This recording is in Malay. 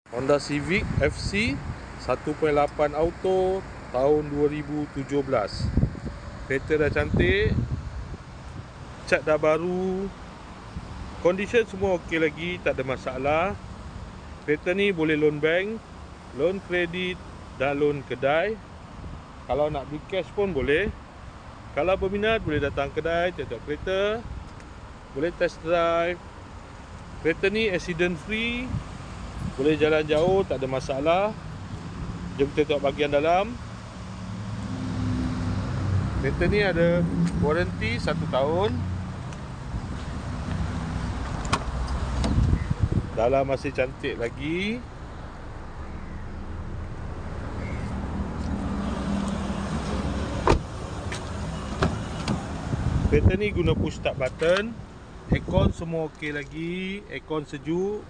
Honda Civic FC 1.8 auto tahun 2017. Kereta dah cantik, cat dah baru, condition semua okey lagi, tak ada masalah. Kereta ni boleh loan bank, loan kredit dan loan kedai. Kalau nak beli cash pun boleh. Kalau berminat boleh datang kedai, tengok kereta, boleh test drive. Kereta ni accident free, boleh jalan jauh, tak ada masalah. Jom kita tengok bahagian dalam. Kereta ni ada warranty 1 tahun. Dalam masih cantik lagi. Kereta ni guna push start button. Aircon semua okey lagi, aircon sejuk.